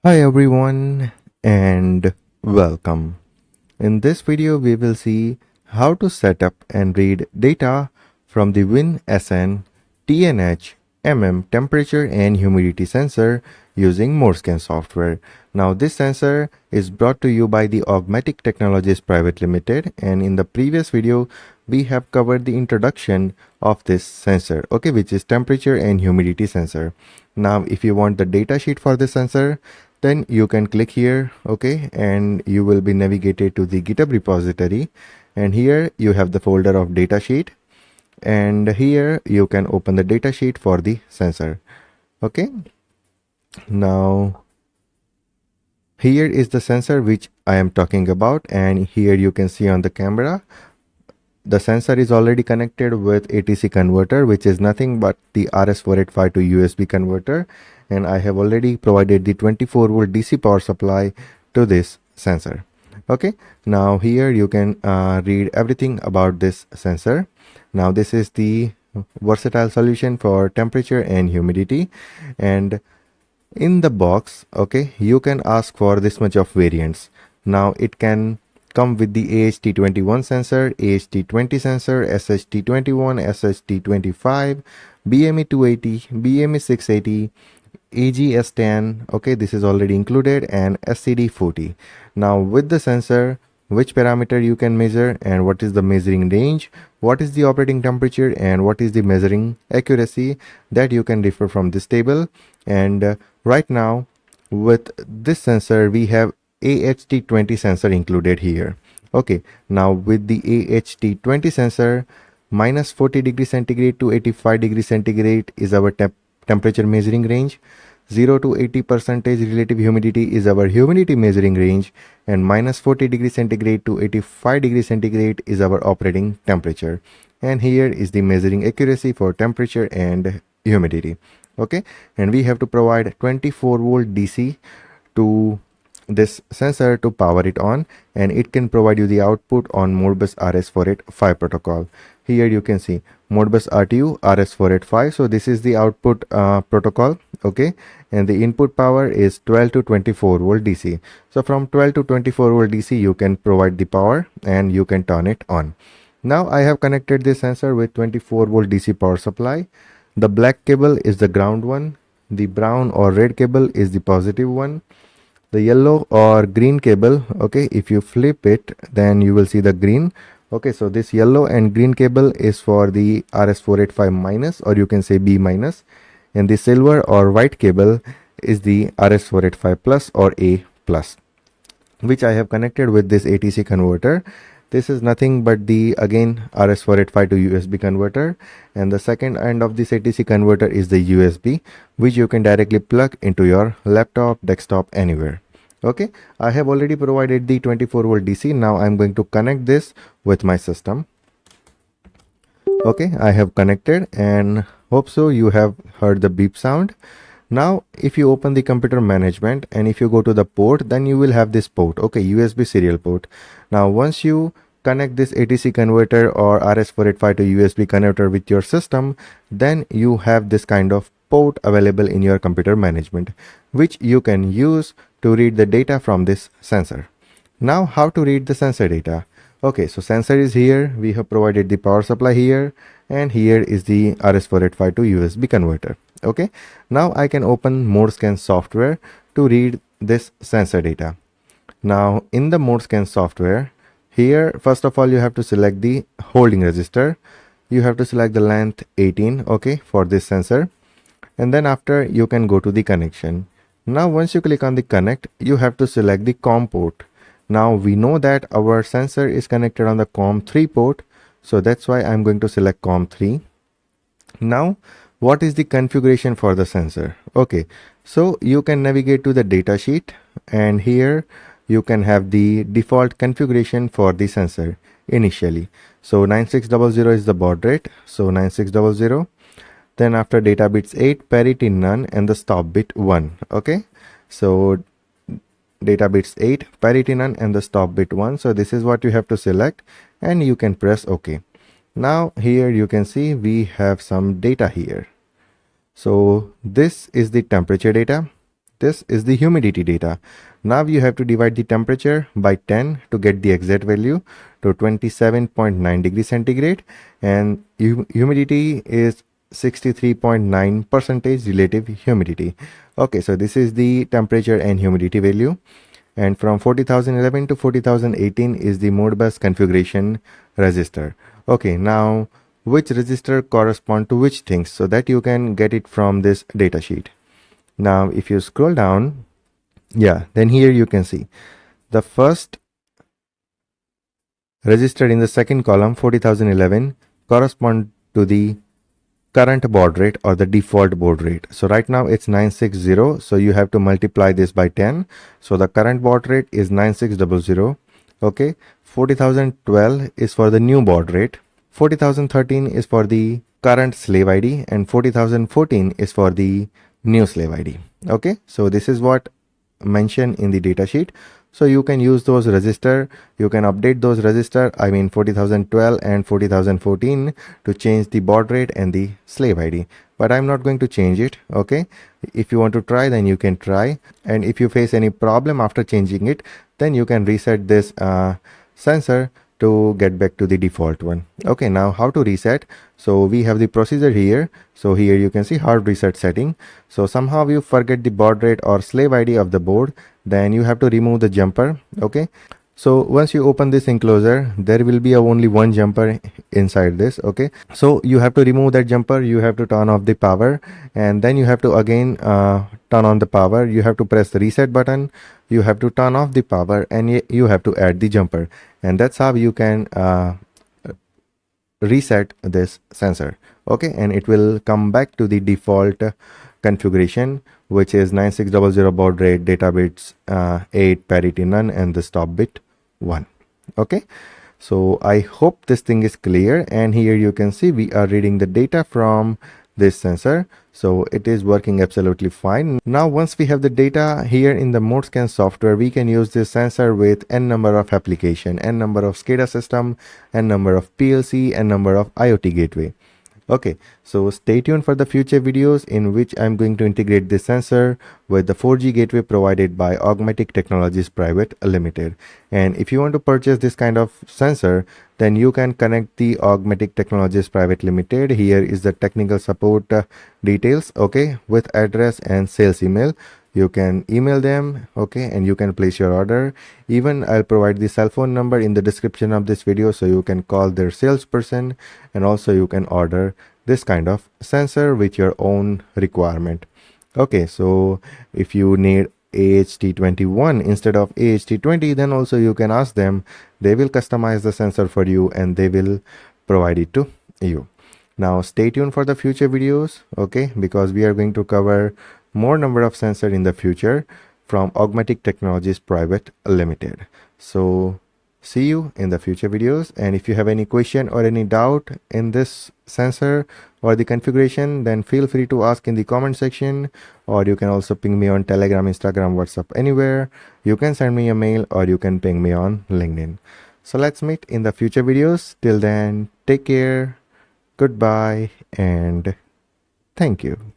Hi everyone and welcome. In this video we will see how to set up and read data from the WIN-SN-TnH-M-M temperature and humidity sensor using ModScan software. Now this sensor is brought to you by the Augmatic Technologies Private Limited, and in the previous video we have covered the introduction of this sensor, okay, which is temperature and humidity sensor. Now if you want the datasheet for this sensor, then you can click here, okay, and you will be navigated to the GitHub repository, and here you have the folder of datasheet, and here you can open the datasheet for the sensor. Okay, now here is the sensor which I am talking about, and here you can see on the camera the sensor is already connected with ATC converter, which is nothing but the RS485 to USB converter, and I have already provided the 24 volt DC power supply to this sensor. Okay, now here you can read everything about this sensor. Now this is the versatile solution for temperature and humidity, and in the box, okay, you can ask for this much of variants. Now it can come with the AHT21 sensor, AHT20 sensor, SHT21, SHT25, BME280, BME680, AGS10, okay, this is already included, and SCD40. Now with the sensor, which parameter you can measure and what is the measuring range, what is the operating temperature, and what is the measuring accuracy, that you can refer from this table. And right now with this sensor we have AHT20 sensor included here. Okay, now with the AHT20 sensor, minus 40 degrees centigrade to 85 degrees centigrade is our temperature measuring range. 0 to 80% relative humidity is our humidity measuring range, and minus 40 degrees centigrade to 85 degrees centigrade is our operating temperature. And here is the measuring accuracy for temperature and humidity. Okay, and we have to provide 24 volt DC to this sensor to power it on, and it can provide you the output on Modbus RS485 protocol. Here you can see Modbus RTU RS485. So this is the output protocol, okay, and the input power is 12 to 24 volt DC. So from 12 to 24 volt DC you can provide the power and you can turn it on. Now I have connected this sensor with 24 volt DC power supply. The black cable is the ground one, the brown or red cable is the positive one, the yellow or green cable, okay, if you flip it then you will see the green. Okay, so this yellow and green cable is for the RS485 minus, or you can say B minus, and the silver or white cable is the RS485 plus or A plus, which I have connected with this ATC converter. This is nothing but the again RS485 to USB converter, and the second end of this ATC converter is the USB, which you can directly plug into your laptop, desktop, anywhere. Okay, I have already provided the 24 volt DC. Now I'm going to connect this with my system. Okay, I have connected, and hope so you have heard the beep sound. Now if you open the computer management and if you go to the port, then you will have this port, okay, USB serial port. Now once you connect this ATC converter or RS485 to USB connector with your system, then you have this kind of port available in your computer management, which you can use to read the data from this sensor. Now how to read the sensor data? Okay, so sensor is here, we have provided the power supply here, and here is the RS485 to USB converter. Okay, now I can open ModScan software to read this sensor data. Now in the ModScan software, here first of all you have to select the holding register. You have to select the length 18, okay, for this sensor, and then after you can go to the connection. Now once you click on the connect, you have to select the COM port. Now we know that our sensor is connected on the COM3 port, so that's why I'm going to select COM3. Now what is the configuration for the sensor? Okay, so you can navigate to the datasheet, and here you can have the default configuration for the sensor initially. So 9600 is the baud rate, so 9600. Then after data bits 8, parity none, and the stop bit 1. Okay, so data bits 8, parity none, and the stop bit 1. So this is what you have to select, and you can press OK. Now here you can see we have some data here. So this is the temperature data, this is the humidity data. Now you have to divide the temperature by 10 to get the exact value to 27.9 degrees centigrade, and humidity is 63.9% relative humidity. Okay, so this is the temperature and humidity value, and from 40,011 to 40,018 is the Modbus configuration register. Okay, now which register correspond to which things, so that you can get it from this datasheet. Now if you scroll down, yeah, then here you can see the first registered in the second column, 40,011, correspond to the current baud rate or the default baud rate. So right now it's 960, so you have to multiply this by 10. So the current baud rate is 9600. Okay, 40,012 is for the new baud rate, 40,013 is for the current slave ID, and 40,014 is for the new slave ID. Okay, so this is what mentioned in the datasheet. So you can use those register, you can update those register, I mean 40,012 and 40,014, to change the baud rate and the slave ID. But I'm not going to change it. Okay, if you want to try, then you can try, and if you face any problem after changing it, then you can reset this sensor to get back to the default one. Okay, now how to reset? So we have the procedure here. So here you can see hard reset setting. So somehow you forget the baud rate or slave ID of the board, then you have to remove the jumper. Okay, so once you open this enclosure, there will be only one jumper inside this. Okay, so you have to remove that jumper, you have to turn off the power, and then you have to again turn on the power. You have to press the reset button, you have to turn off the power, and you have to add the jumper, and that's how you can reset this sensor. Okay, and it will come back to the default configuration, which is 9600 baud rate, data bits 8, parity none, and the stop bit 1. Okay, so I hope this thing is clear, and here you can see we are reading the data from this sensor, so it is working absolutely fine. Now once we have the data here in the ModScan software, we can use this sensor with n number of application, n number of SCADA system, n number of PLC, n number of IoT gateway. Okay, so stay tuned for the future videos in which I'm going to integrate this sensor with the 4G gateway provided by Augmatic Technologies Private Limited. And if you want to purchase this kind of sensor, then you can connect the Augmatic Technologies Private Limited. Here is the technical support details, okay, with address and sales email. You can email them, okay, and you can place your order. Even I'll provide the cell phone number in the description of this video, so you can call their salesperson, and also you can order this kind of sensor with your own requirement. Okay, so if you need AHT21 instead of AHT20, then also you can ask them. They will customize the sensor for you and they will provide it to you. Now stay tuned for the future videos, okay, because we are going to cover more number of sensors in the future from Augmatic Technologies Private Limited. So see you in the future videos, and if you have any question or any doubt in this sensor or the configuration, then feel free to ask in the comment section, or you can also ping me on Telegram, Instagram, WhatsApp, anywhere. You can send me a mail or you can ping me on LinkedIn. So let's meet in the future videos. Till then, take care, goodbye, and thank you.